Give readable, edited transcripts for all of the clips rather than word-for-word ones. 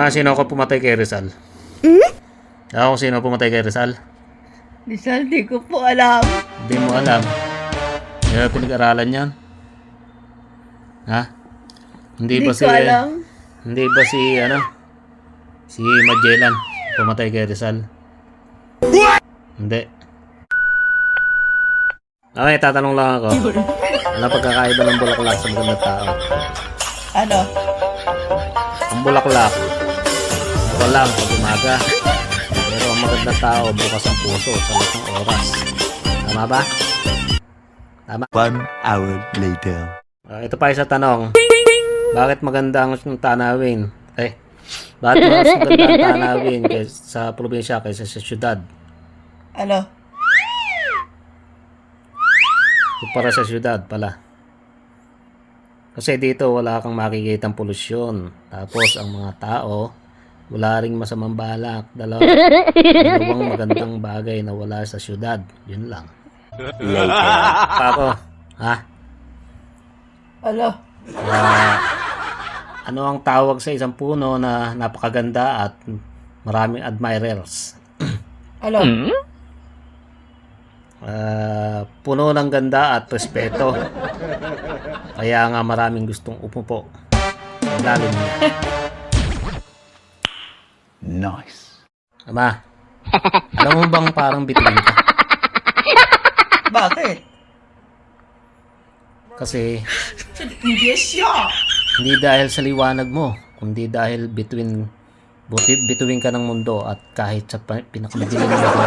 Sino ko pumatay kay Rizal? Ako sino pumatay kay Rizal? Rizal, di ko po alam. Hindi mo alam. Kaya pinag-aralan yan? Ha? Hindi Di ba ko alam. Hindi ba si Magellan pumatay kay Rizal? Hindi. Okay, tatanong lang ako. Ano pagkakaiba ng bulaklak sa magandang tao? Ano? Ang bulaklak, walang pag umaga. Pero ang magandang tao, bukas ang puso sa lahat ng oras. Tama ba? Tama. 1 hour later. Ito pa isa tanong. Bakit maganda ang tanawin? Bakit mas maganda ang tanawin sa probinsya kaysa sa syudad? Ano? Para sa syudad pala. Kasi dito wala kang makikitang polusyon. Tapos ang mga tao, wala ring masamang balak. Dalawang magandang bagay na wala sa syudad. Yun lang. Ako, ha? Ano? Ano ang tawag sa isang puno na napakaganda at maraming admirers? Ano? Puno ng ganda at respeto. Kaya nga maraming gustong umupo. Lalim niya. Nice. Ama, alam mo bang parang bituin ka? Bakit? Kasi hindi dahil sa liwanag mo, kundi dahil bituin ka ng mundo at kahit sa pinakamadilim na gabi,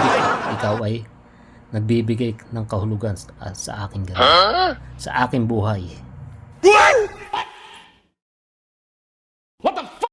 ikaw ay nagbibigay ng kahulugan sa aking gabi, sa aking buhay.